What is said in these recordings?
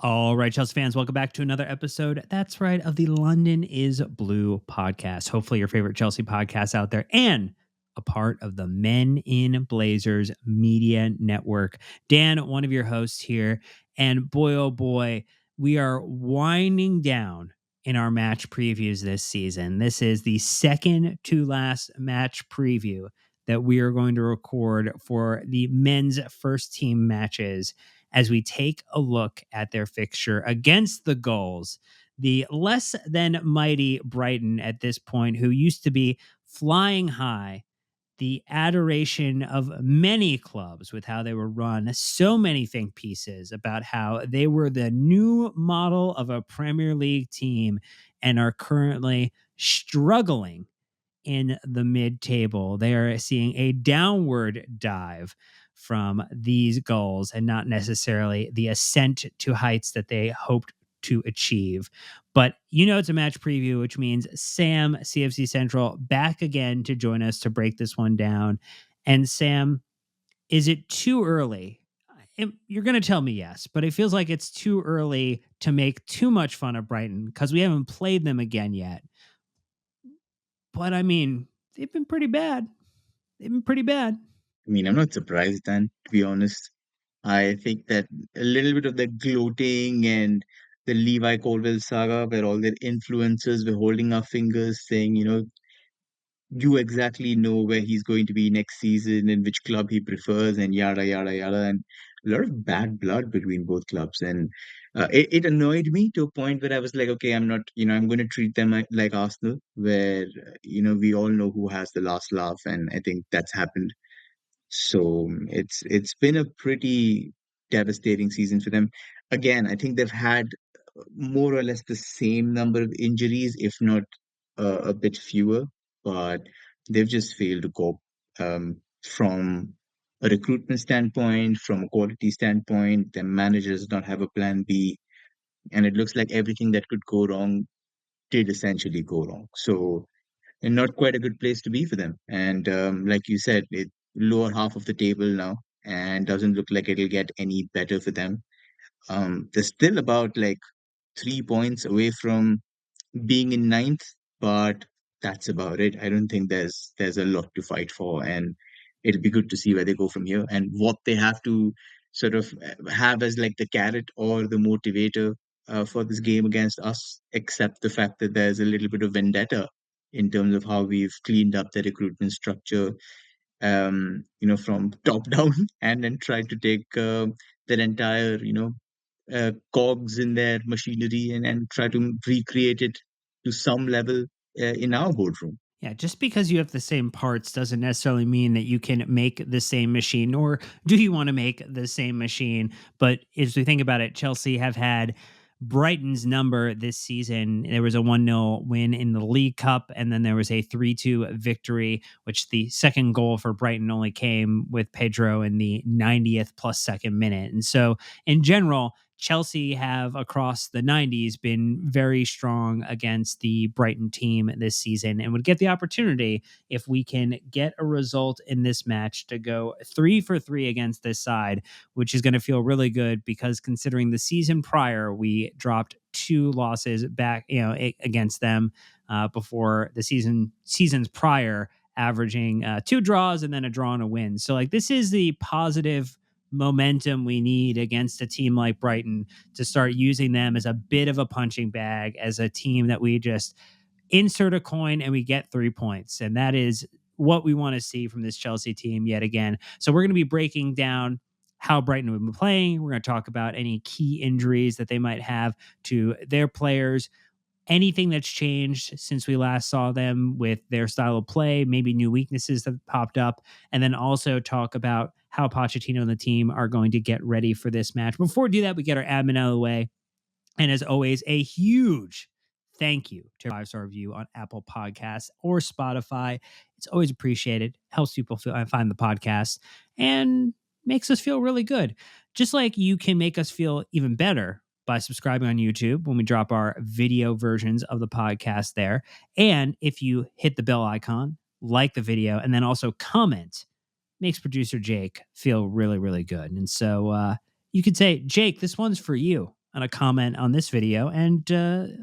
All right, Chelsea fans, welcome back to another episode. That's right, of the London is Blue podcast. Hopefully, your favorite Chelsea podcast out there and a part of the Men in Blazers Media Network. Dan, one of your hosts here. And boy, oh boy, we are winding down in our match previews this season. This is the second to last match preview that we are going to record for the men's first team matches as we take a look at their fixture against the Gulls, the less than mighty Brighton at this point, who used to be flying high, the adoration of many clubs with how they were run, so many think pieces about how they were the new model of a Premier League team and are currently struggling in the mid-table. They are seeing a downward dive from these goals and not necessarily the ascent to heights that they hoped to achieve. But it's a match preview, which means Sam, CFC Central, back again to join us to break this one down. And Sam, is it too early? You're going to tell me yes, but it feels like it's too early to make too much fun of Brighton because we haven't played them again yet. But I mean, they've been pretty bad. They've been pretty bad. I mean, I'm not surprised then, to be honest. I think that a little bit of the gloating and the Levi Colville saga, where all their influencers were holding our fingers, saying, you exactly know where he's going to be next season and which club he prefers, and yada, yada, yada. And a lot of bad blood between both clubs. And it annoyed me to a point where I was like, okay, I'm not, I'm going to treat them like Arsenal, where, we all know who has the last laugh. And I think that's happened. So it's been a pretty devastating season for them. Again, I think they've had more or less the same number of injuries, if not a bit fewer, but they've just failed to cope from a recruitment standpoint, from a quality standpoint. Their managers don't have a plan B, and it looks like everything that could go wrong did essentially go wrong. So and not quite a good place to be for them. And like you said, it lower half of the table now, and doesn't look like it'll get any better for them. They're still about like 3 points away from being in ninth, but that's about it. I don't think there's a lot to fight for, and it'll be good to see where they go from here and what they have to sort of have as like the carrot or the motivator for this game against us, except the fact that there's a little bit of vendetta in terms of how we've cleaned up the recruitment structure, from top down, and then tried to take their entire, cogs in their machinery and try to recreate it to some level in our boardroom. Yeah, just because you have the same parts doesn't necessarily mean that you can make the same machine, nor do you want to make the same machine. But as we think about it, Chelsea have had Brighton's number this season. There was a 1-0 win in the League Cup, and then there was a 3-2 victory, which the second goal for Brighton only came with Pedro in the 90th plus second minute. And so, in general, Chelsea have across the 90s been very strong against the Brighton team this season and would get the opportunity, if we can get a result in this match, to go 3-for-3 against this side, which is going to feel really good because considering the season prior, we dropped 2 losses back, against them before the seasons prior, averaging 2 draws and then a draw and a win. So like this is the positive momentum we need against a team like Brighton to start using them as a bit of a punching bag, as a team that we just insert a coin and we get 3 points. And that is what we want to see from this Chelsea team yet again. So we're going to be breaking down how Brighton have been playing. We're going to talk about any key injuries that they might have to their players, anything that's changed since we last saw them with their style of play, maybe new weaknesses that popped up, and then also talk about how Pochettino and the team are going to get ready for this match. Before we do that, we get our admin out of the way. And as always, a huge thank you to 5-star review on Apple Podcasts or Spotify. It's always appreciated. Helps people find the podcast and makes us feel really good. Just like you can make us feel even better by subscribing on YouTube when we drop our video versions of the podcast there. And if you hit the bell icon, like the video, and then also comment, makes producer Jake feel really, really good. And so you could say, Jake, this one's for you. on a comment on this video, and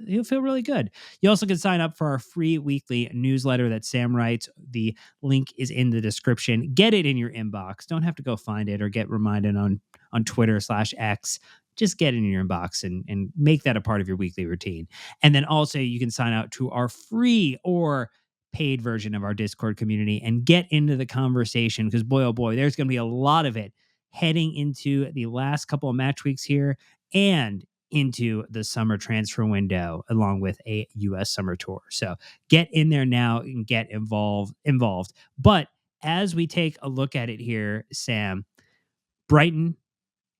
you'll feel really good. You also can sign up for our free weekly newsletter that Sam writes. The link is in the description. Get it in your inbox. Don't have to go find it or get reminded on Twitter/X. Just get it in your inbox and make that a part of your weekly routine. And then also you can sign out to our free or paid version of our Discord community and get into the conversation, because boy, oh boy, there's going to be a lot of it heading into the last couple of match weeks here and into the summer transfer window, along with a US summer tour. So get in there now and get involved. But as we take a look at it here, Sam, Brighton,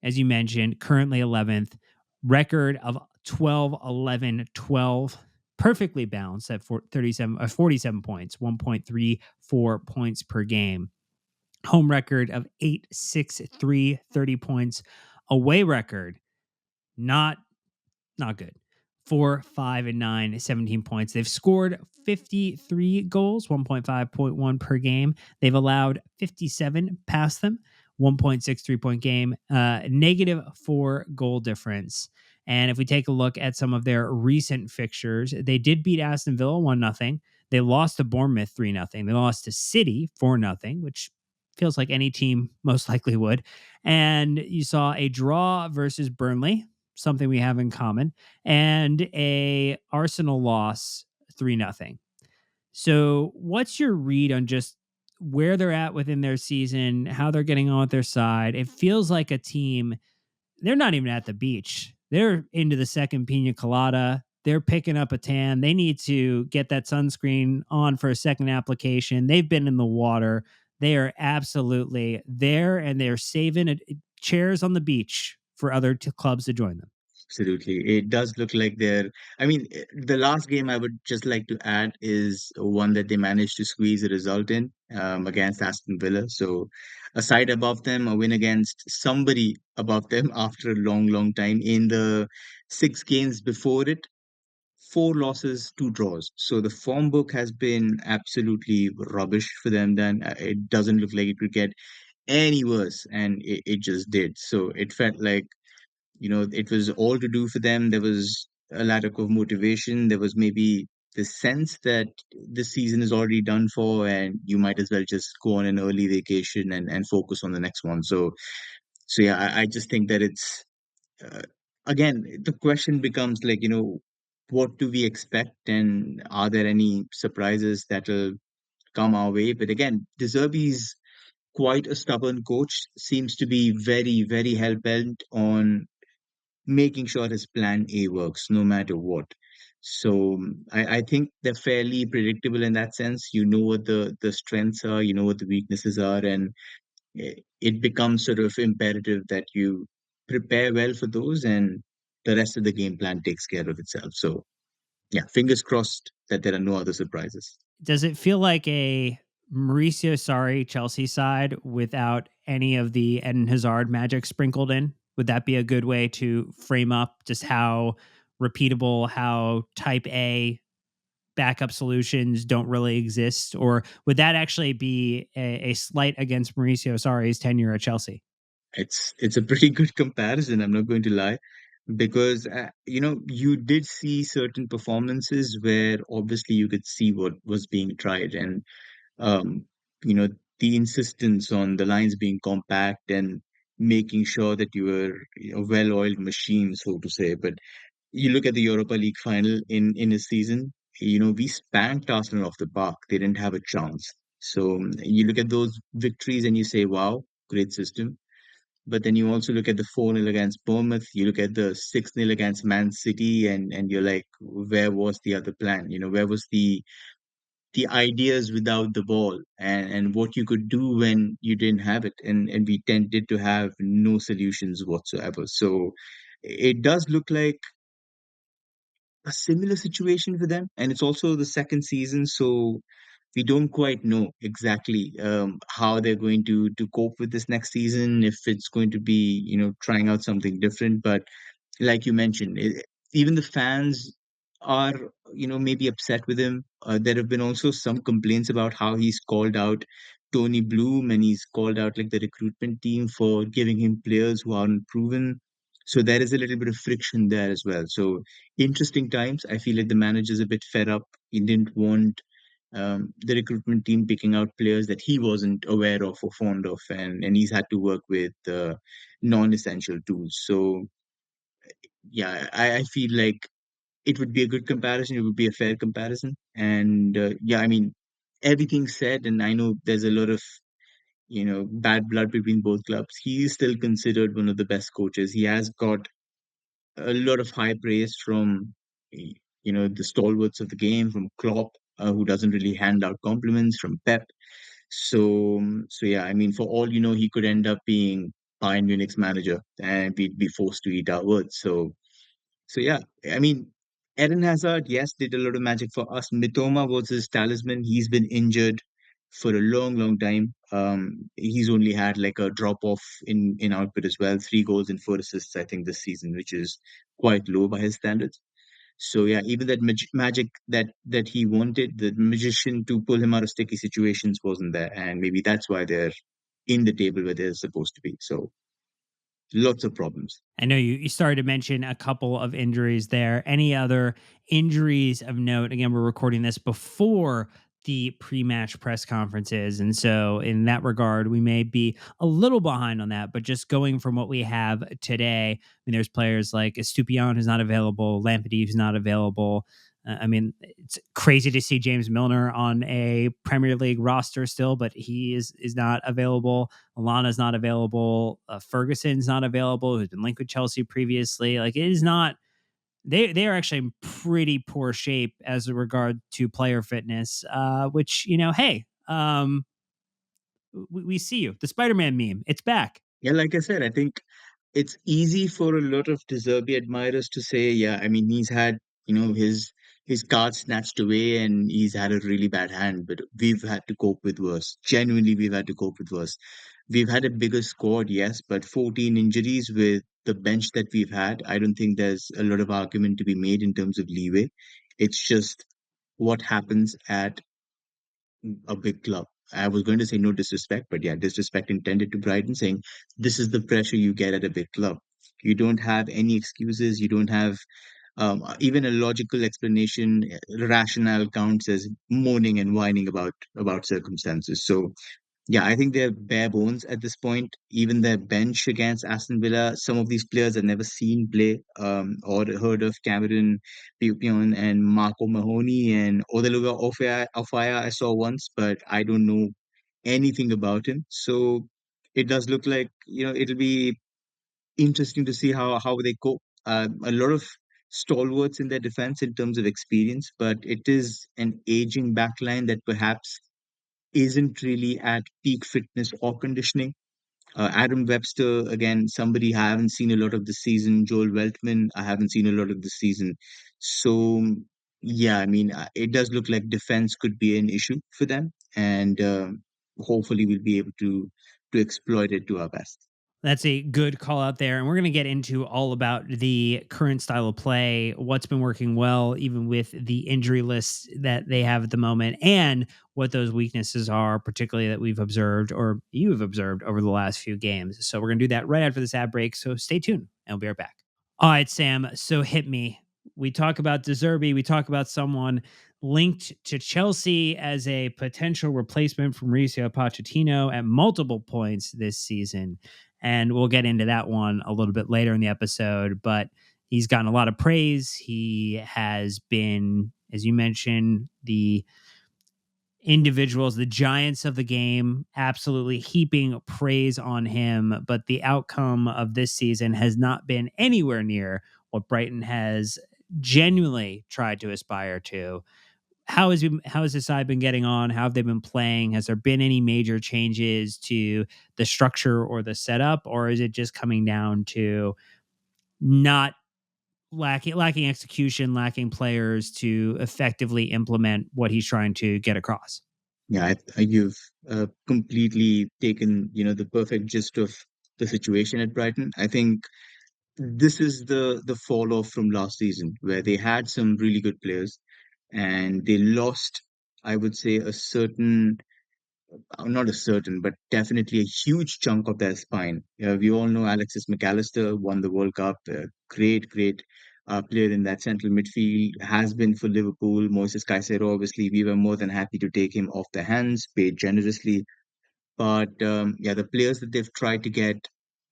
as you mentioned, currently 11th, record of 12, 11, 12, perfectly balanced at 47 points, 1.34 points per game. Home record of 8-6-3, 30 points. Away record, not good. 4, 5, and 9, 17 points. They've scored 53 goals, 1.5.1 per game. They've allowed 57 past them, 1.63 point game, -4 goal difference. And if we take a look at some of their recent fixtures, they did beat Aston Villa 1-0. They lost to Bournemouth 3-0. They lost to City 4-0, which feels like any team most likely would. And you saw a draw versus Burnley, something we have in common, and a Arsenal loss 3-0. So what's your read on just where they're at within their season, how they're getting on with their side? It feels like a team, they're not even at the beach. They're into the second pina colada. They're picking up a tan. They need to get that sunscreen on for a second application. They've been in the water. They are absolutely there, and they're saving chairs on the beach for other clubs to join them. Absolutely. It does look like they're, I mean, the last game I would just like to add is one that they managed to squeeze a result in against Aston Villa. So a side above them, a win against somebody above them after a long, long time. In the 6 games before it, 4 losses, 2 draws. So the form book has been absolutely rubbish for them. Then it doesn't look like it could get any worse, and it just did. So it felt like, it was all to do for them. There was a lack of motivation. There was maybe the sense that this season is already done for, and you might as well just go on an early vacation and focus on the next one. So yeah, I just think that it's uh, again, the question becomes like, what do we expect, and are there any surprises that will come our way? But again, De Zerbi's quite a stubborn coach, seems to be very, very hell bent on making sure his plan A works no matter what. So I think they're fairly predictable in that sense. You know what the strengths are, you know what the weaknesses are, and it becomes sort of imperative that you prepare well for those, and the rest of the game plan takes care of itself. So yeah, fingers crossed that there are no other surprises. Does it feel like a Mauricio Sarri Chelsea side without any of the Eden Hazard magic sprinkled in? Would that be a good way to frame up just how repeatable, how type A backup solutions don't really exist? Or would that actually be a slight against Mauricio Sarri's tenure at Chelsea? It's a pretty good comparison, I'm not going to lie, because you did see certain performances where obviously you could see what was being tried, and um, you know the insistence on the lines being compact and making sure that you were a well-oiled machine, so to say. But you look at the Europa League final in a season, we spanked Arsenal off the park. They didn't have a chance. So you look at those victories and you say, wow, great system. But then you also look at the 4-0 against Bournemouth, you look at the 6-0 against Man City, and you're like, where was the other plan? Where was the ideas without the ball, and what you could do when you didn't have it? And we tended to have no solutions whatsoever. So it does look like a similar situation for them. And it's also the second season, so we don't quite know exactly how they're going to cope with this next season, if it's going to be trying out something different. But like you mentioned, even the fans are maybe upset with him. There have been also some complaints about how he's called out Tony Bloom, and he's called out like the recruitment team for giving him players who aren't proven. So there is a little bit of friction there as well. So interesting times. I feel like the manager's a bit fed up. He didn't want the recruitment team picking out players that he wasn't aware of or fond of, and he's had to work with non-essential tools. So yeah, I feel like it would be a good comparison. It would be a fair comparison, and yeah, I mean everything said, and I know there's a lot of bad blood between both clubs. He is still considered one of the best coaches. He has got a lot of high praise from the stalwarts of the game, from Klopp, who doesn't really hand out compliments, from Pep. So yeah, I mean, for all he could end up being Bayern Munich's manager, and we'd be forced to eat our words. So yeah, I mean, Eden Hazard, yes, did a lot of magic for us. Mitoma was his talisman. He's been injured for a long, long time. He's only had like a drop off in output as well. 3 goals and 4 assists, I think, this season, which is quite low by his standards. So yeah, even that magic that he wanted, the magician to pull him out of sticky situations wasn't there, and maybe that's why they're in the table where they're supposed to be. So lots of problems. I know you started to mention a couple of injuries there. Any other injuries of note? Again, we're recording this before the pre-match press conferences, and so in that regard, we may be a little behind on that. But just going from what we have today, I mean, there's players like Estupiñán who's not available, Lamptey who's not available. I mean, it's crazy to see James Milner on a Premier League roster still, but he is not available. Alana's not available. Ferguson's not available, who's been linked with Chelsea previously. Like it is not. They are actually in pretty poor shape as a regard to player fitness. Which hey, we see you. The Spider-Man meme, it's back. Yeah, like I said, I think it's easy for a lot of De Zerbi admirers to say, yeah, I mean, he's had, his cards snatched away and he's had a really bad hand, but we've had to cope with worse. Genuinely, we've had to cope with worse. We've had a bigger squad, yes, but 14 injuries with the bench that we've had, I don't think there's a lot of argument to be made in terms of leeway. It's just what happens at a big club. I was going to say no disrespect, but yeah, disrespect intended to Brighton, saying this is the pressure you get at a big club. You don't have any excuses. You don't have even a logical explanation. Rationale counts as moaning and whining about circumstances. So yeah, I think they're bare bones at this point. Even their bench against Aston Villa, some of these players I've never seen play or heard of. Cameron Pupion and Marco Mahoney and Odeluga Ofaya I saw once, but I don't know anything about him. So it does look like, it'll be interesting to see how they cope. A lot of stalwarts in their defense in terms of experience, but it is an aging backline that perhaps isn't really at peak fitness or conditioning. Adam Webster, again, somebody I haven't seen a lot of this season. Joel Weltman, I haven't seen a lot of this season. So, yeah, I mean, it does look like defense could be an issue for them, and hopefully we'll be able to exploit it to our best. That's a good call out there. And we're going to get into all about the current style of play, what's been working well, even with the injury list that they have at the moment, and what those weaknesses are, particularly that we've observed or you've observed over the last few games. So we're going to do that right after this ad break. So stay tuned and we'll be right back. All right, Sam. So hit me. We talk about De Zerbi. We talk about someone linked to Chelsea as a potential replacement for Mauricio Pochettino at multiple points this season. And we'll get into that one a little bit later in the episode. But he's gotten a lot of praise. He has been, as you mentioned, the individuals, the giants of the game, absolutely heaping praise on him. But the outcome of this season has not been anywhere near what Brighton has genuinely tried to aspire to. How has this side been getting on? How have they been playing? Has there been any major changes to the structure or the setup, or is it just coming down to not lacking execution, lacking players to effectively implement what he's trying to get across? Yeah, you've completely taken, the perfect gist of the situation at Brighton. I think this is the fall off from last season where they had some really good players and they lost, I would say, a certain not a certain, but definitely a huge chunk of their spine. We all know Alexis McAllister won the World Cup. Great player in that central midfield. Has been for Liverpool. Moises Caicedo, obviously, we were more than happy to take him off their hands, paid generously. But yeah, the players that they've tried to get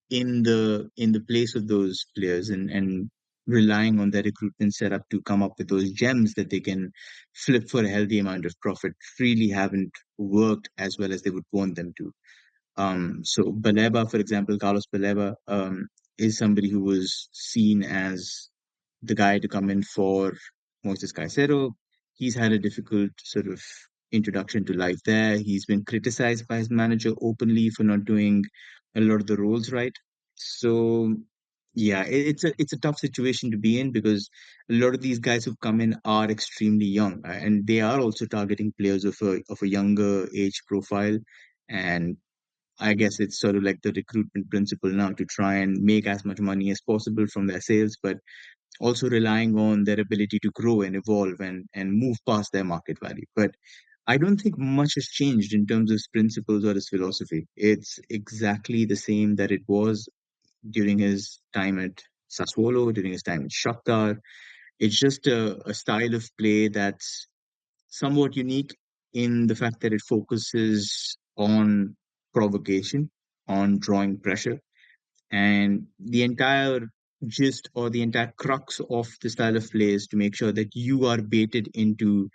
in the place of those players, and relying on their recruitment setup to come up with those gems that they can flip for a healthy amount of profit really haven't worked as well as they would want them to. So Baleba, for example, Carlos Baleba, is somebody who was seen as the guy to come in for Moises Caicedo. He's had a difficult sort of introduction to life there. He's been criticized by his manager openly for not doing a lot of the roles right. So yeah, it's a tough situation to be in, because a lot of these guys who've come in are extremely young, and they are also targeting players of a younger age profile. And I guess it's sort of like the recruitment principle now, to try and make as much money as possible from their sales, but also relying on their ability to grow and evolve, and move past their market value. But I don't think much has changed in terms of his principles or his philosophy. It's exactly the same that it was during his time at Sassuolo, during his time at Shakhtar. It's just a style of play that's somewhat unique in the fact that it focuses on provocation, on drawing pressure, and the entire gist, or the entire crux of the style of play, is to make sure that you are baited into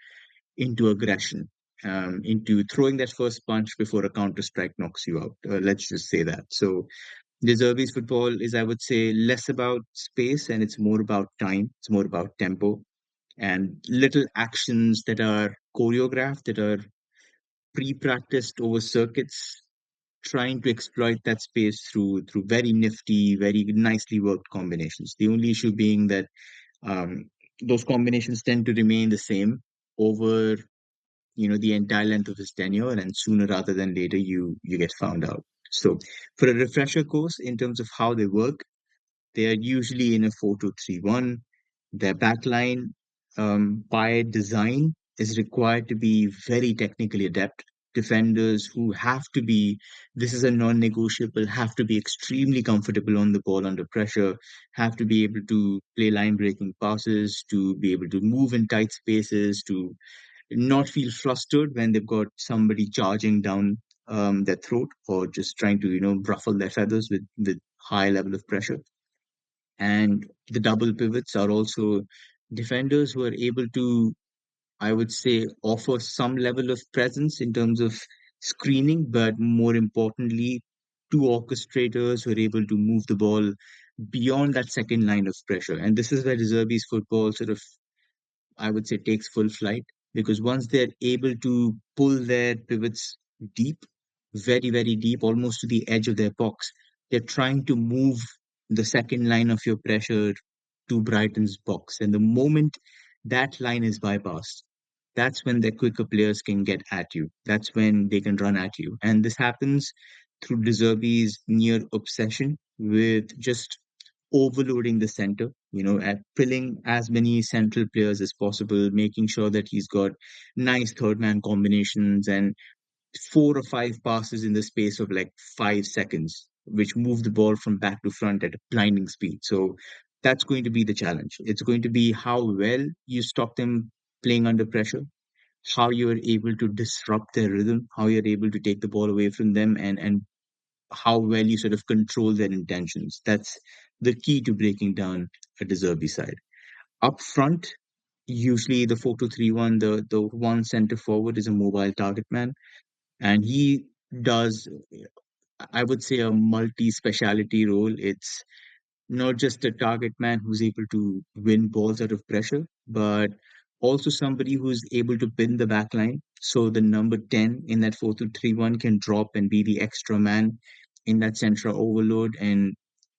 aggression, into throwing that first punch before a counter strike knocks you out. Let's just say that. So De Zerbi's football is, I would say, less about space, and it's more about time. It's more about tempo and little actions that are choreographed, that are pre-practiced over circuits, trying to exploit that space through very nifty, very nicely worked combinations. The only issue being that um, those combinations tend to remain the same over the entire length of his tenure, and sooner rather than later you get found out. So for a refresher course in terms of how they work, they are usually in a 4-2-3-1. Their backline, by design, is required to be very technically adept. Defenders who have to be, this is a non negotiable, have to be extremely comfortable on the ball under pressure, have to be able to play line breaking passes, to be able to move in tight spaces, to not feel flustered when they've got somebody charging down their throat, or just trying to, ruffle their feathers with high level of pressure. And the double pivots are also defenders who are able to, I would say, offer some level of presence in terms of screening, but more importantly, two orchestrators who are able to move the ball beyond that second line of pressure. And this is where De Zerbi's football sort of, I would say, takes full flight, because once they're able to pull their pivots deep, very deep, almost to the edge of their box, they're trying to move the second line of your pressure to Brighton's box. And the moment that line is bypassed, that's when the quicker players can get at you. That's when they can run at you. And this happens through De Zerbi's near obsession with just overloading the center, at pulling as many central players as possible, making sure that he's got nice third man combinations and 4 or 5 passes in the space of like 5 seconds, which move the ball from back to front at a blinding speed. So that's going to be the challenge. It's going to be how well you stop them playing under pressure, how you're able to disrupt their rhythm, how you're able to take the ball away from them, and how well you sort of control their intentions. That's the key to breaking down a De Zerbi side. Up front, usually the 4-2-3-1, the one center forward is a mobile target man, and he does, I would say, a multi-speciality role. It's not just a target man who's able to win balls out of pressure, but also somebody who's able to pin the back line. So the number 10 in that 4-2-3-1 can drop and be the extra man in that central overload, and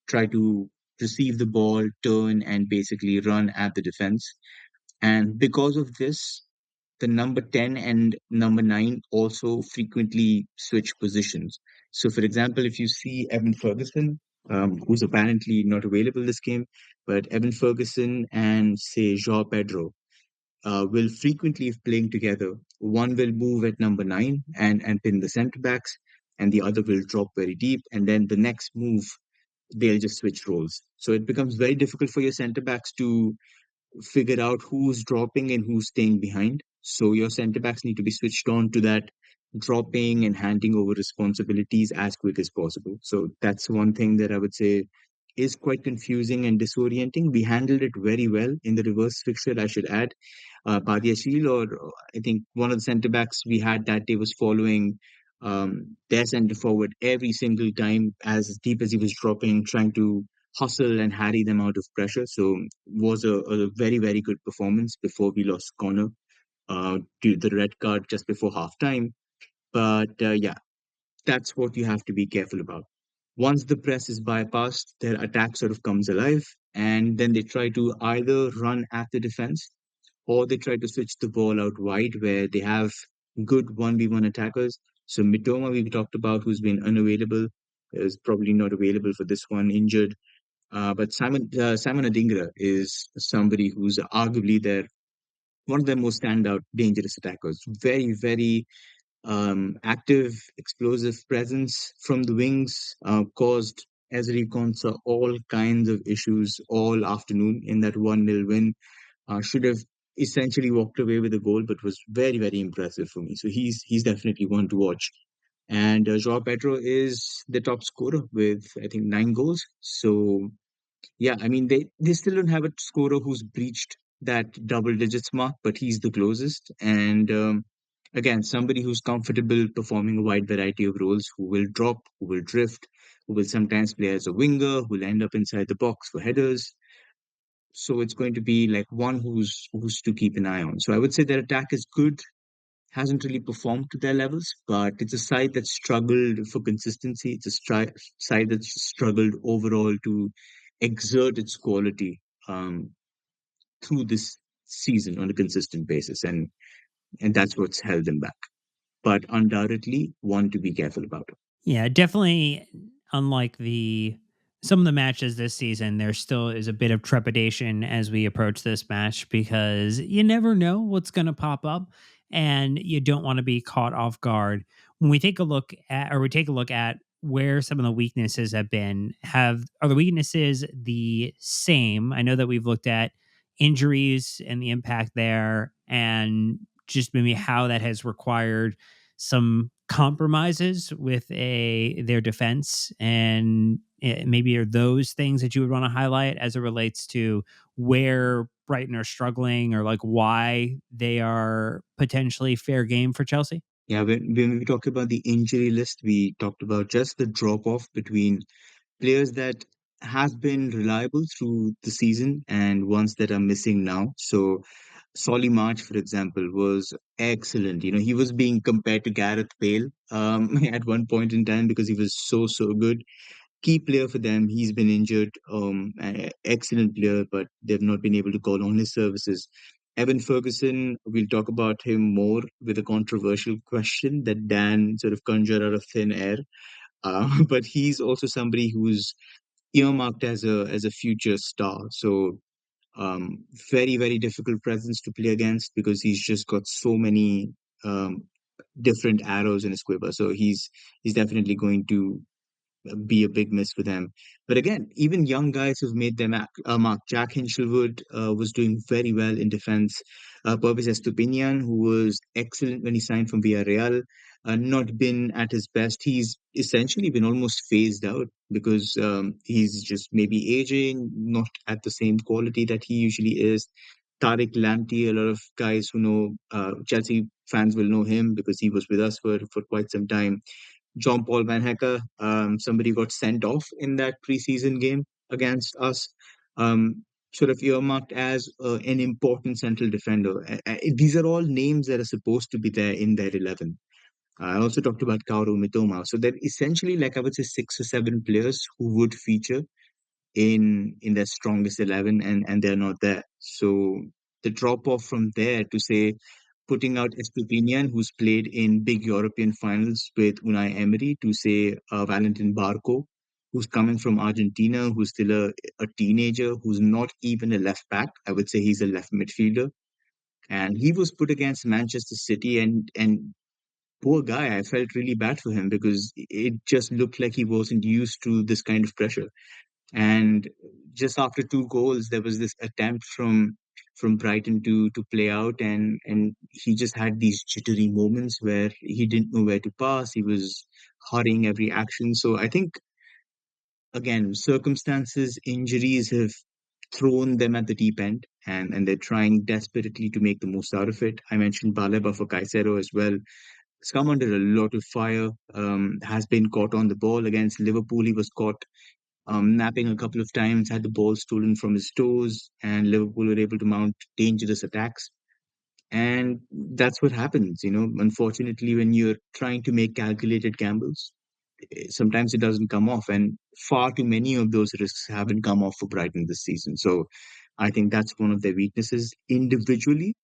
try to receive the ball, turn, and basically run at the defense. And because of this, the number 10 and number 9 also frequently switch positions. So, for example, if you see Evan Ferguson, who's apparently not available this game, but Evan Ferguson and, say, João Pedro, will frequently, if playing together, one will move at number nine and pin the centre backs, and the other will drop very deep, and then the next move they'll just switch roles. So it becomes very difficult for your centre backs to figure out who's dropping and who's staying behind. So your centre backs need to be switched on to that dropping and handing over responsibilities as quick as possible. So that's one thing that I would say is quite confusing and disorienting. We handled it very well in the reverse fixture, I should add. Badiashile, or I think one of the centre backs we had that day was following their centre forward every single time as deep as he was dropping, trying to hustle and harry them out of pressure. So was a very, very good performance before we lost Connor to the red card just before halftime. But yeah, that's what you have to be careful about. Once the press is bypassed, their attack sort of comes alive, and then they try to either run at the defense or they try to switch the ball out wide where they have good 1v1 attackers. So Mitoma, we talked about, who's been unavailable, is probably not available for this one, injured. But Simon Adingra is somebody who's arguably one of their most standout dangerous attackers. Very, very active, explosive presence from the wings, caused Ezri Konsa all kinds of issues all afternoon in that 1-0 win. Should have essentially walked away with a goal, but was very, very impressive for me. So he's definitely one to watch. And Joao Pedro is the top scorer with, I think, 9 goals. So yeah, I mean they still don't have a scorer who's breached that double digits mark, but he's the closest. And again, somebody who's comfortable performing a wide variety of roles, who will drop, who will drift, who will sometimes play as a winger, who will end up inside the box for headers. So it's going to be like one who's to keep an eye on. So I would say their attack is good, hasn't really performed to their levels, but it's a side that struggled for consistency. It's a side that struggled overall to exert its quality through this season on a consistent basis, and that's what's held them back. But undoubtedly, one to be careful about. Yeah, definitely unlike the some of the matches this season, there still is a bit of trepidation as we approach this match because you never know what's going to pop up and you don't want to be caught off guard. When we take a look at where some of the weaknesses have been, have are the weaknesses the same? I know that we've looked at injuries and the impact there and just maybe how that has required some compromises with a their defense and maybe are those things that you would want to highlight as it relates to where Brighton are struggling or like why they are potentially fair game for Chelsea? Yeah, when we talk about the injury list, we talked about just the drop off between players that has been reliable through the season and ones that are missing now. So Solly March, for example, was excellent. You know, he was being compared to Gareth Bale at one point in time because he was so good. Key player for them. He's been injured. Excellent player, but they've not been able to call on his services. Evan Ferguson, we'll talk about him more with a controversial question that Dan sort of conjured out of thin air. But he's also somebody who's earmarked as a future star. So um, very, very difficult presence to play against because he's just got so many um, different arrows in his quiver. So he's definitely going to be a big miss for them. But again, even young guys who've made their mark. Jack Hinchelwood was doing very well in defense. Purvis Estupinian, who was excellent when he signed from Villarreal, not been at his best. He's essentially been almost phased out because he's just maybe aging, not at the same quality that he usually is. Tariq Lamptey, a lot of guys who know Chelsea fans will know him because he was with us for quite some time. John Paul Van Hecker, somebody got sent off in that preseason game against us, sort of earmarked as an important central defender. These are all names that are supposed to be there in their 11. I also talked about Kaoru Mitoma. So they're essentially, like I would say, 6 or 7 players who would feature in their strongest 11, and they're not there. So the drop off from there to say putting out Estupinian, who's played in big European finals with Unai Emery, to say Valentin Barco, who's coming from Argentina, who's still a teenager, who's not even a left back. I would say he's a left midfielder. and he was put against Manchester City, and poor guy, I felt really bad for him because it just looked like he wasn't used to this kind of pressure. And just after two goals, there was this attempt from Brighton to play out, and he just had these jittery moments where he didn't know where to pass. He was hurrying every action. So I think again, circumstances, injuries have thrown them at the deep end, and they're trying desperately to make the most out of it. I mentioned Baleba for Caicedo as well. He's come under a lot of fire, has been caught on the ball against Liverpool. He was caught napping a couple of times, had the ball stolen from his toes, and Liverpool were able to mount dangerous attacks. And that's what happens, unfortunately, when you're trying to make calculated gambles, sometimes it doesn't come off. And far too many of those risks haven't come off for Brighton this season. So I think that's one of their weaknesses individually,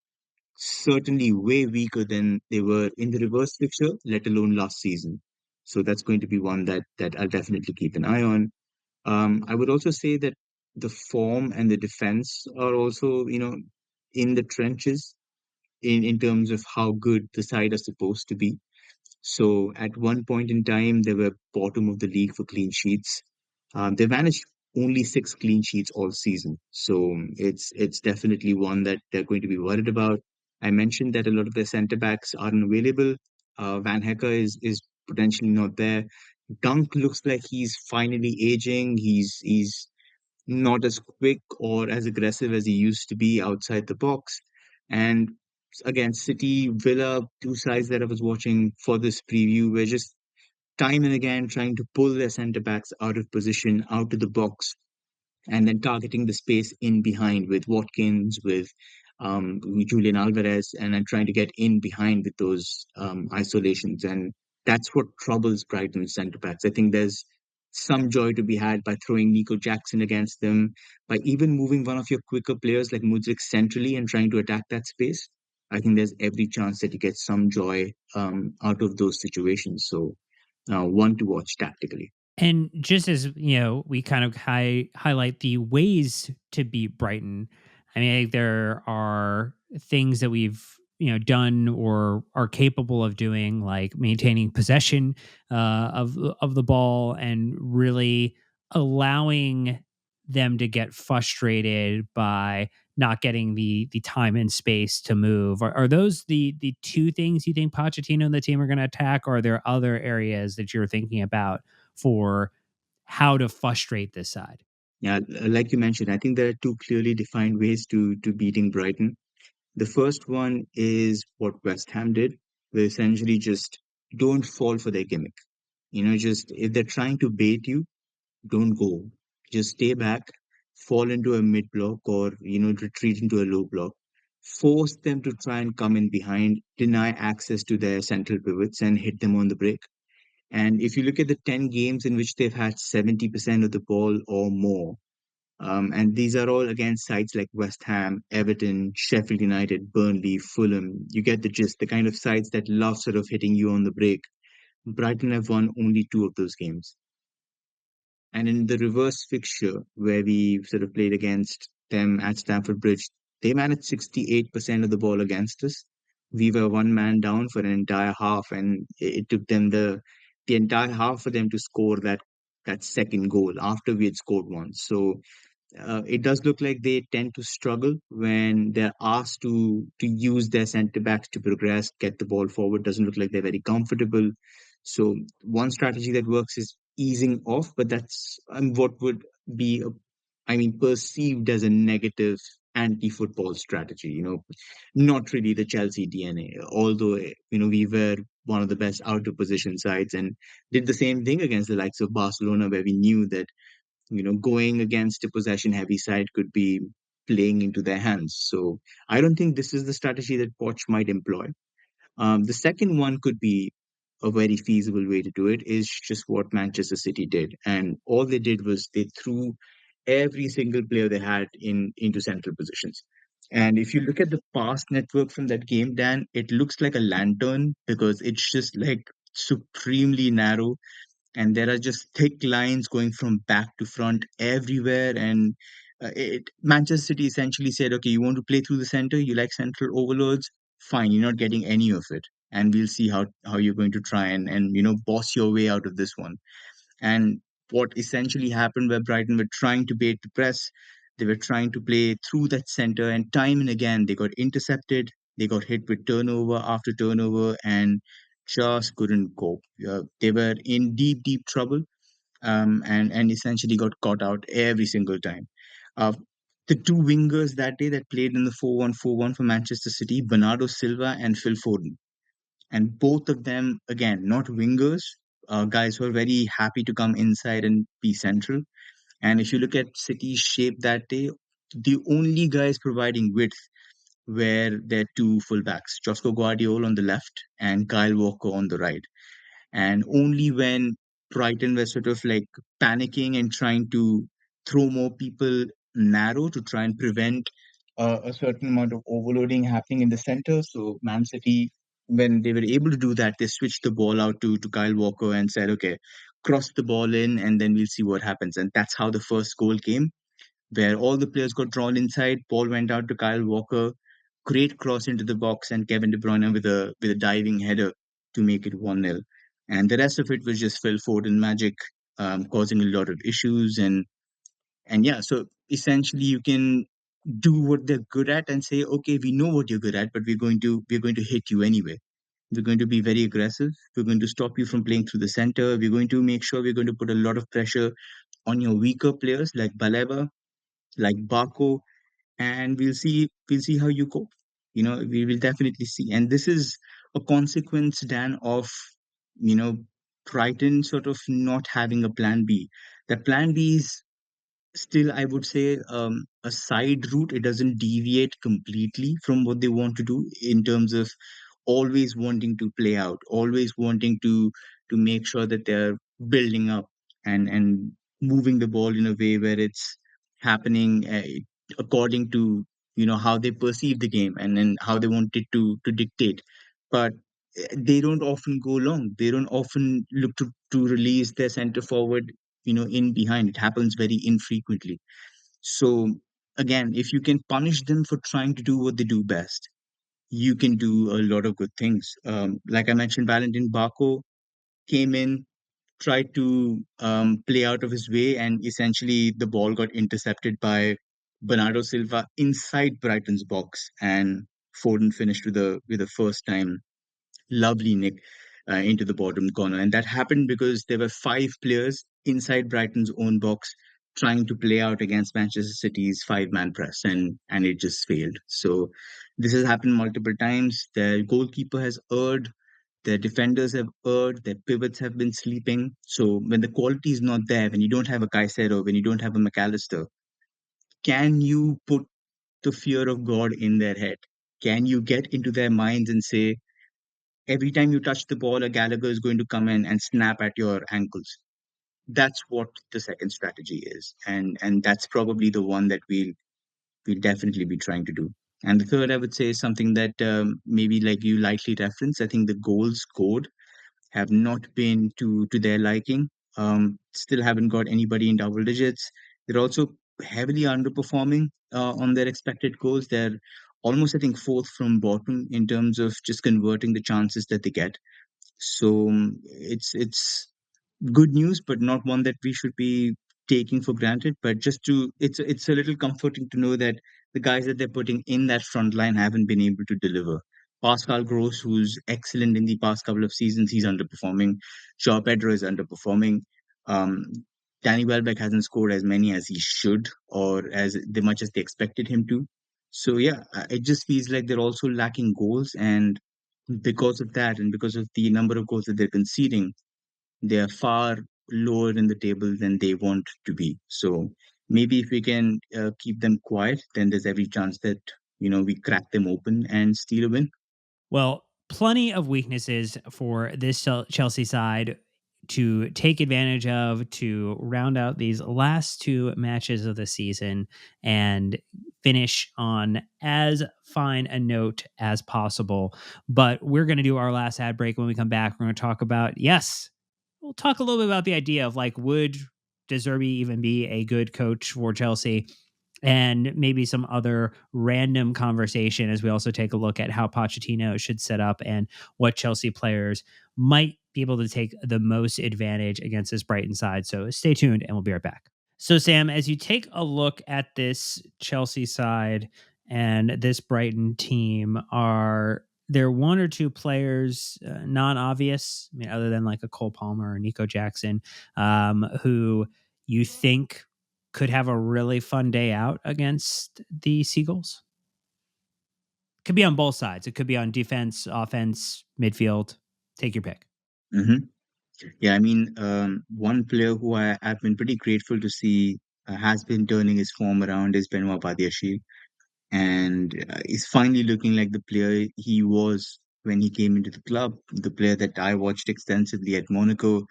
certainly way weaker than they were in the reverse fixture, let alone last season. So that's going to be one that I'll definitely keep an eye on. I would also say that the form and the defense are also, in the trenches in terms of how good the side are supposed to be. So at one point in time, they were bottom of the league for clean sheets. They managed only six clean sheets all season. So it's definitely one that they're going to be worried about. I mentioned that a lot of their centre backs aren't available. Van Hecker is potentially not there. Dunk looks like he's finally aging. He's not as quick or as aggressive as he used to be outside the box. And again, City, Villa, two sides that I was watching for this preview were just time and again trying to pull their centre backs out of position, out of the box, and then targeting the space in behind with Watkins, with Julian Alvarez, and then trying to get in behind with those isolations. And that's what troubles Brighton's centre backs. I think there's some joy to be had by throwing Nico Jackson against them, by even moving one of your quicker players like Mudrik centrally and trying to attack that space. I think there's every chance that you get some joy out of those situations. So, one to watch tactically. And just as we kind of highlight the ways to beat Brighton. I mean, I think there are things that we've done or are capable of doing, like maintaining possession of the ball and really allowing them to get frustrated by not getting the time and space to move. Are those the two things you think Pochettino and the team are going to attack, or are there other areas that you're thinking about for how to frustrate this side? Yeah, like you mentioned, I think there are two clearly defined ways to beating Brighton. The first one is what West Ham did, where essentially just don't fall for their gimmick. Just if they're trying to bait you, don't go. Just stay back, fall into a mid block, or retreat into a low block. Force them to try and come in behind, deny access to their central pivots, and hit them on the break. And if you look at the 10 games in which they've had 70% of the ball or more, and these are all against sides like West Ham, Everton, Sheffield United, Burnley, Fulham. You get the gist, the kind of sides that love sort of hitting you on the break. Brighton have won only two of those games. And in the reverse fixture, where we sort of played against them at Stamford Bridge, they managed 68% of the ball against us. We were one man down for an entire half, and it took them the entire half for them to score that second goal after we had scored one. So it does look like they tend to struggle when they're asked to use their centre backs to progress, get the ball forward. Doesn't look like they're very comfortable. So one strategy that works is easing off, but that's what would be, perceived as a negative anti-football strategy. Not really the Chelsea DNA. Although we were one of the best out of position sides and did the same thing against the likes of Barcelona, where we knew that going against a possession heavy side could be playing into their hands. So I don't think this is the strategy that Poch might employ. The second one could be a very feasible way to do it is just what Manchester City did. And all they did was they threw every single player they had into central positions. And if you look at the pass network from that game, Dan, it looks like a lantern because it's just like supremely narrow, and there are just thick lines going from back to front everywhere. And Manchester City essentially said, okay, you want to play through the center, you like central overloads, fine, you're not getting any of it. And we'll see how you're going to try and boss your way out of this one. And what essentially happened where Brighton were trying to bait the press, they were trying to play through that center, and time and again they got intercepted, they got hit with turnover after turnover, and just couldn't cope. They were in deep, deep trouble, and essentially got caught out every single time. Uh, the two wingers that day that played in the 4-1-4-1 for Manchester City, Bernardo Silva and Phil Foden, and both of them, again, not wingers, guys who are very happy to come inside and be central. And if you look at City's shape that day, the only guys providing width were their two fullbacks, Josco Guardiola on the left and Kyle Walker on the right. And only when Brighton was sort of like panicking and trying to throw more people narrow to try and prevent a certain amount of overloading happening in the center. So Man City, when they were able to do that, they switched the ball out to Kyle Walker and said, okay, cross the ball in and then we'll see what happens. And that's how the first goal came, where all the players got drawn inside. Ball went out to Kyle Walker, great cross into the box, and Kevin De Bruyne with a diving header to make it 1-0. And the rest of it was just Phil Foden magic, causing a lot of issues. And yeah, so essentially you can do what they're good at and say, okay, we know what you're good at, but we're going to hit you anyway. We're going to be very aggressive. We're going to stop you from playing through the center. We're going to make sure we're going to put a lot of pressure on your weaker players like Baleba, like Baco, and we'll see how you cope. We will definitely see. And this is a consequence, Dan, of you know Brighton sort of not having a plan B. The plan B is still, I would say, a side route. It doesn't deviate completely from what they want to do in terms of always wanting to play out, always wanting to make sure that they're building up and moving the ball in a way where it's happening according to how they perceive the game and then how they want it to dictate. But they don't often go long. They don't often look to release their center forward in behind. It happens very infrequently. So again, if you can punish them for trying to do what they do best, you can do a lot of good things. Like I mentioned, Valentin Barco came in, tried to play out of his way, and essentially the ball got intercepted by Bernardo Silva inside Brighton's box, and Foden finished with a first time lovely nick into the bottom corner. And that happened because there were five players inside Brighton's own box trying to play out against Manchester City's five-man press, and it just failed. So this has happened multiple times. Their goalkeeper has erred, their defenders have erred, their pivots have been sleeping. So when the quality is not there, when you don't have a Caicedo, when you don't have a McAllister, can you put the fear of God in their head? Can you get into their minds and say, every time you touch the ball, a Gallagher is going to come in and snap at your ankles? That's what the second strategy is, and that's probably the one that we'll definitely be trying to do. And the third, I would say, is something that maybe like you lightly referenced. I think the goals scored have not been to their liking. Still haven't got anybody in double digits. They're also heavily underperforming on their expected goals. They're almost, I think, fourth from bottom in terms of just converting the chances that they get. So it's good news, but not one that we should be taking for granted. But just to it's a little comforting to know that the guys that they're putting in that front line haven't been able to deliver. Pascal Gross, who's excellent in the past couple of seasons, he's underperforming. Joao Pedro is underperforming. Um, Danny Welbeck hasn't scored as many as he should, or as much as they expected him to. So yeah, it just feels like they're also lacking goals, and because of that, and because of the number of goals that they're conceding, they are far lower in the table than they want to be. So maybe if we can keep them quiet, then there's every chance that we crack them open and steal a win. Well, plenty of weaknesses for this Chelsea side to take advantage of to round out these last two matches of the season and finish on as fine a note as possible. But we're going to do our last ad break. When we come back, we're going to talk about, yes, we'll talk a little bit about the idea of like, would De Zerbi even be a good coach for Chelsea? and maybe some other random conversation as we also take a look at how Pochettino should set up and what Chelsea players might be able to take the most advantage against this Brighton side. So stay tuned and we'll be right back. So, Sam, as you take a look at this Chelsea side and this Brighton team, are there one or two players non obvious, I mean, other than like a Cole Palmer or Nico Jackson, who you think could have a really fun day out against the Seagulls? Could be on both sides. It could be on defense, offense, midfield. Take your pick. Hmm. Yeah, I mean, one player who I've been pretty grateful to see has been turning his form around is Benoit Badiashile, and he's finally looking like the player he was when he came into the club, the player that I watched extensively at Monaco.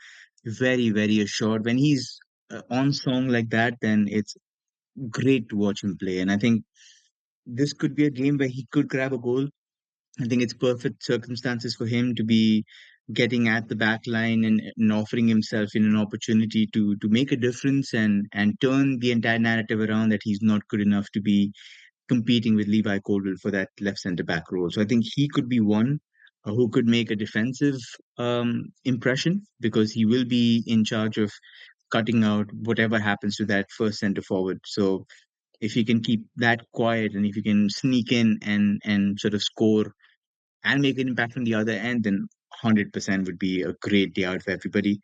Very, very assured. When he's on song like that, then it's great to watch him play. And I think this could be a game where he could grab a goal. I think it's perfect circumstances for him to be getting at the back line and offering himself in an opportunity to make a difference and turn the entire narrative around that he's not good enough to be competing with Levi Colwill for that left centre back role. So I think he could be one who could make a defensive impression because he will be in charge of cutting out whatever happens to that first centre forward. So if you can keep that quiet and if you can sneak in and sort of score and make an impact on the other end, then 100% would be a great day out for everybody.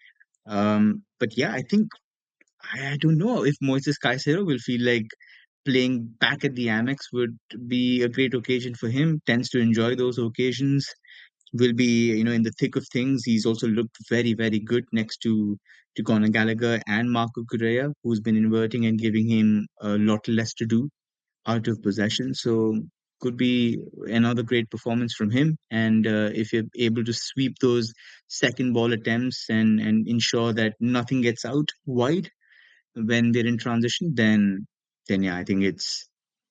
But yeah, I think I don't know if Moises Caicedo will feel like playing back at the Amex would be a great occasion for him. Tends to enjoy those occasions. Will be in the thick of things. He's also looked very very good next to Conor Gallagher and Marco Correa, who's been inverting and giving him a lot less to do out of possession. So could be another great performance from him. And if you're able to sweep those second ball attempts and ensure that nothing gets out wide when they're in transition, then yeah, I think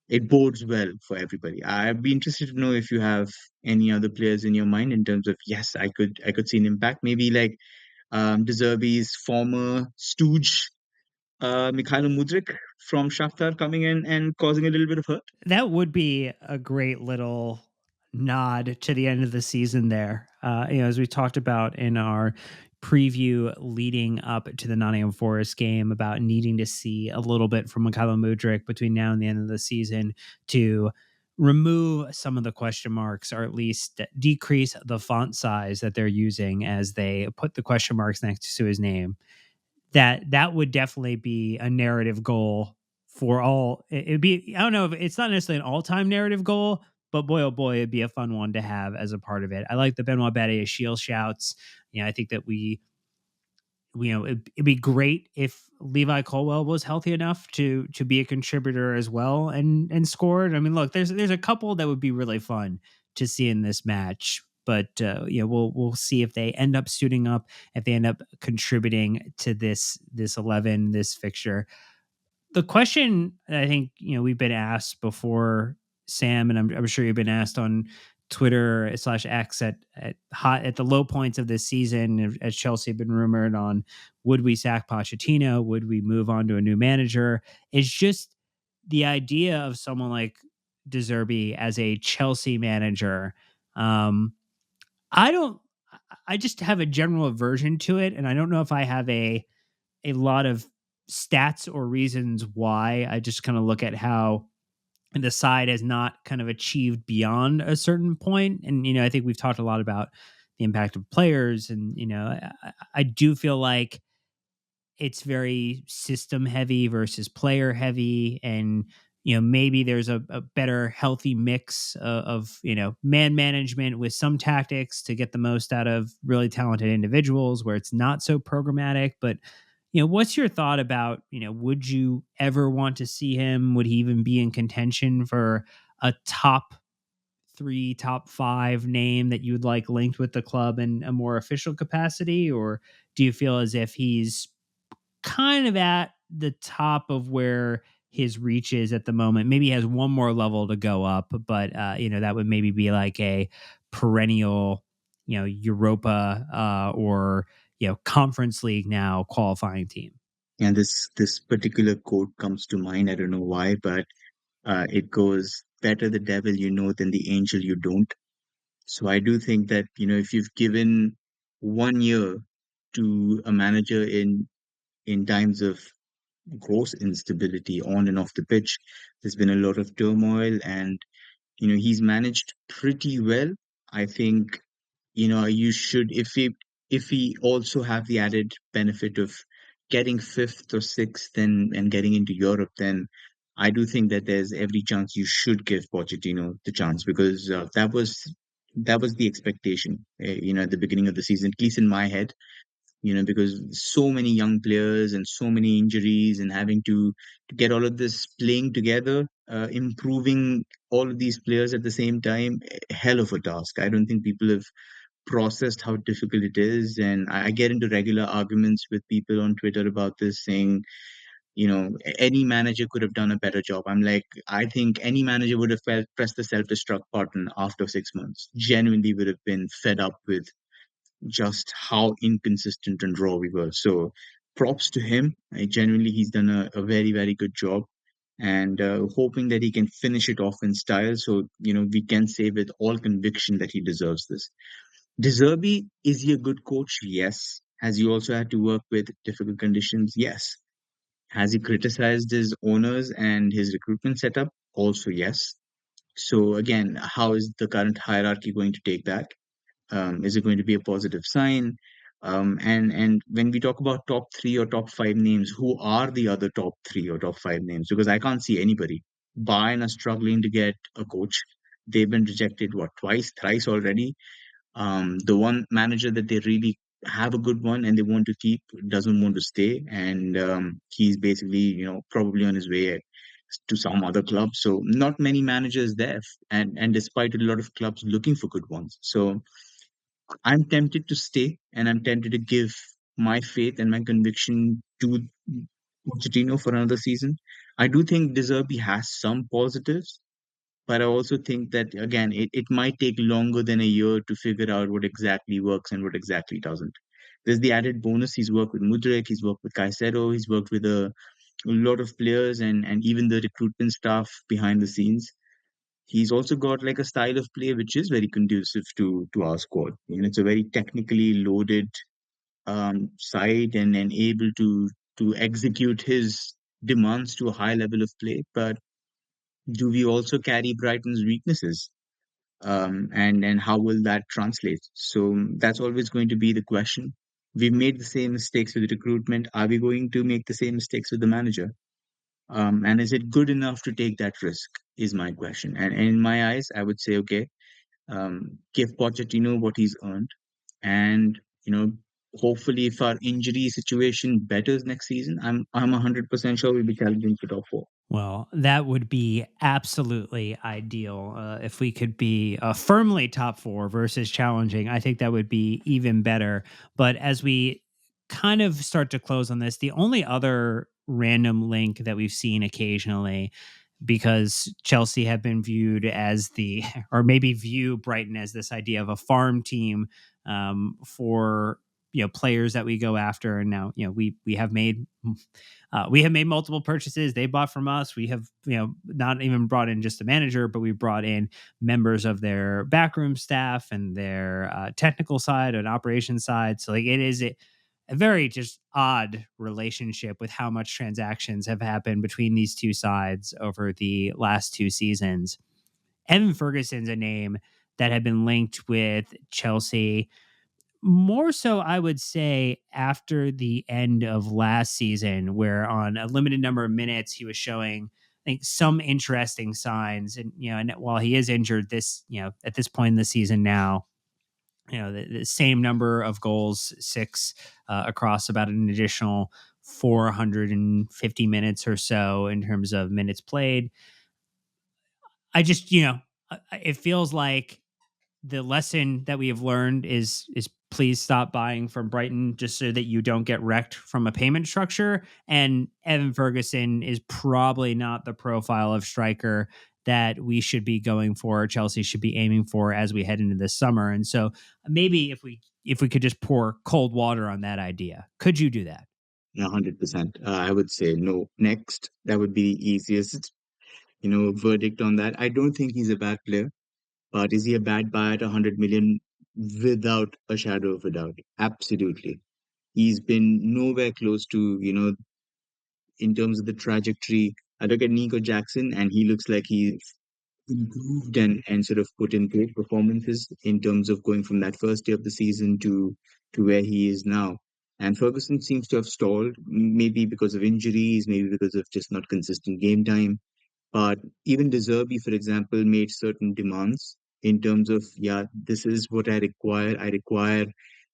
it bodes well for everybody. I'd be interested to know if you have any other players in your mind in terms of yes, I could see an impact. Maybe like De Zerbi's former stooge, Mikhailo Mudrik from Shakhtar coming in and causing a little bit of hurt. That would be a great little nod to the end of the season there. As we talked about in our preview leading up to the Nottingham Forest game about needing to see a little bit from Mikhailo Mudrik between now and the end of the season to remove some of the question marks or at least decrease the font size that they're using as they put the question marks next to his name. That would definitely be a narrative goal for all. It'd be, I don't know if it's not necessarily an all-time narrative goal, but boy oh boy, it'd be a fun one to have as a part of it. I like the Benoit Badiashile shield shouts. I think that it'd be great if Levi Colwell was healthy enough to be a contributor as well and scored. I mean, look, there's a couple that would be really fun to see in this match, but we'll see if they end up suiting up, if they end up contributing to this 11, this fixture. The question that I think we've been asked before, Sam, and I'm sure you've been asked on Twitter slash X at the low points of this season, as Chelsea have been rumored on, would we sack Pochettino? Would we move on to a new manager? It's just the idea of someone like De Zerbi as a Chelsea manager. Um, I don't. I just have a general aversion to it, and I don't know if I have a lot of stats or reasons why. I just kind of look at how the side has not kind of achieved beyond a certain point. And, I think we've talked a lot about the impact of players. And, I do feel like it's very system heavy versus player heavy. And, maybe there's a better healthy mix of, man management with some tactics to get the most out of really talented individuals where it's not so programmatic. But what's your thought about, would you ever want to see him? Would he even be in contention for a top three, top five name that you would like linked with the club in a more official capacity? Or do you feel as if he's kind of at the top of where his reach is at the moment? Maybe he has one more level to go up, but that would maybe be like a perennial, Europa or Conference League now qualifying team. And this particular quote comes to mind. I don't know why, but it goes, "Better the devil you know than the angel you don't." So I do think that, if you've given 1 year to a manager in times of gross instability on and off the pitch, there's been a lot of turmoil, and he's managed pretty well. I think, you should, if he also have the added benefit of getting fifth or sixth and getting into Europe, then I do think that there's every chance you should give Pochettino the chance, because that was the expectation, at the beginning of the season, at least in my head, because so many young players and so many injuries, and having to get all of this playing together, improving all of these players at the same time, hell of a task. I don't think people have processed how difficult it is. And I get into regular arguments with people on Twitter about this, saying, any manager could have done a better job. I'm like, I think any manager would have pressed the self-destruct button after 6 months. Genuinely would have been fed up with just how inconsistent and raw we were. So props to him. Genuinely, he's done a very, very good job. And hoping that he can finish it off in style. So, we can say with all conviction that he deserves this. Deserby, is he a good coach? Yes. Has he also had to work with difficult conditions? Yes. Has he criticized his owners and his recruitment setup? Also, yes. So again, how is the current hierarchy going to take that? Is it going to be a positive sign? And when we talk about top three or top five names, who are the other top three or top five names? Because I can't see anybody. Bayern are struggling to get a coach. They've been rejected, what, twice, thrice already. The one manager that they really have a good one and they want to keep doesn't want to stay, and he's basically, probably on his way to some other club. So not many managers there, and despite a lot of clubs looking for good ones. So I'm tempted to stay, and I'm tempted to give my faith and my conviction to Pochettino for another season. I do think De Zerbi has some positives, but I also think that, again, it might take longer than a year to figure out what exactly works and what exactly doesn't. There's the added bonus. He's worked with Mudrik, he's worked with Caicedo, he's worked with a lot of players, and even the recruitment staff behind the scenes. He's also got like a style of play which is very conducive to our squad. It's a very technically loaded side, and able to execute his demands to a high level of play. But do we also carry Brighton's weaknesses? And how will that translate? So that's always going to be the question. We've made the same mistakes with recruitment. Are we going to make the same mistakes with the manager? And is it good enough to take that risk? Is my question. And in my eyes, I would say, okay, give Pochettino what he's earned, and hopefully, if our injury situation betters next season, I'm 100% sure we'll be challenging for top four. Well, that would be absolutely ideal. If we could be firmly top four versus challenging, I think that would be even better. But as we kind of start to close on this, the only other random link that we've seen occasionally, because Chelsea have been viewed as the, or maybe view Brighton as this idea of a farm team for players that we go after, and now we have made multiple purchases. They bought from us. We have not even brought in just a manager, but we brought in members of their backroom staff and their technical side and operations side. So like it is a very just odd relationship with how much transactions have happened between these two sides over the last two seasons. Evan Ferguson's a name that had been linked with Chelsea more so, I would say, after the end of last season, where on a limited number of minutes he was showing, I think, some interesting signs. And and while he is injured, at this point in the season now, the same number of goals, six, across about an additional 450 minutes or so in terms of minutes played. I just, it feels like the lesson that we have learned is please stop buying from Brighton just so that you don't get wrecked from a payment structure. And Evan Ferguson is probably not the profile of striker that we should be going for, Chelsea should be aiming for as we head into this summer. And so maybe if we could just pour cold water on that idea, could you do that? 100%. I would say no. Next, that would be the easiest, verdict on that. I don't think he's a bad player, but is he a bad buy at 100 million? Without a shadow of a doubt? Absolutely. He's been nowhere close to, in terms of the trajectory. I look at Nico Jackson, and he looks like he's improved and sort of put in great performances in terms of going from that first day of the season to where he is now. And Ferguson seems to have stalled, maybe because of injuries, maybe because of just not consistent game time. But even De Zerbi, for example, made certain demands in terms of, yeah, this is what I require. I require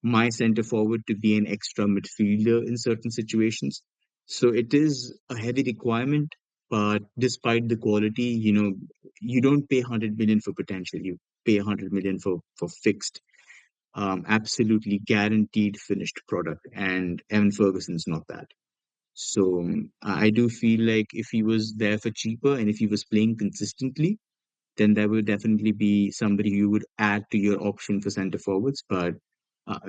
my center forward to be an extra midfielder in certain situations. So it is a heavy requirement, but despite the quality, you don't pay 100 million for potential. You pay 100 million for fixed, absolutely guaranteed finished product. And Evan Ferguson's not that. So I do feel like if he was there for cheaper and if he was playing consistently, then there would definitely be somebody you would add to your option for center forwards. But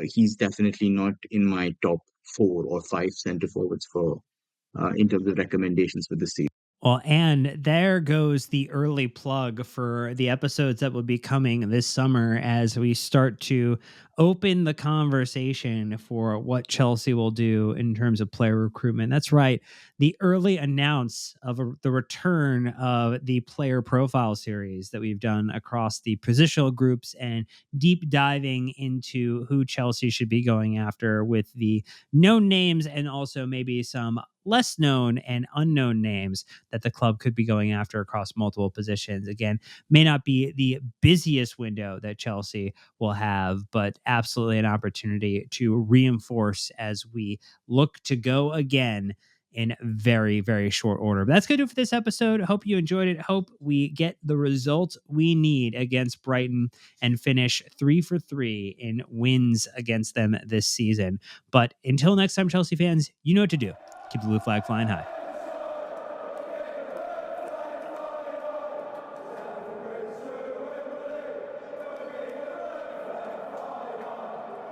he's definitely not in my top 4 or 5 center forwards for in terms of recommendations for this season. Well, and there goes the early plug for the episodes that will be coming this summer as we start to open the conversation for what Chelsea will do in terms of player recruitment. That's right. The early announce of the return of the player profile series that we've done across the positional groups and deep diving into who Chelsea should be going after with the known names and also maybe some less known and unknown names that the club could be going after across multiple positions. Again, may not be the busiest window that Chelsea will have, but absolutely an opportunity to reinforce as we look to go again in very, very short order. But that's going to do it for this episode. Hope you enjoyed it. Hope we get the results we need against Brighton and finish 3 for 3 in wins against them this season. But until next time, Chelsea fans, you know what to do. Keep the blue flag flying high.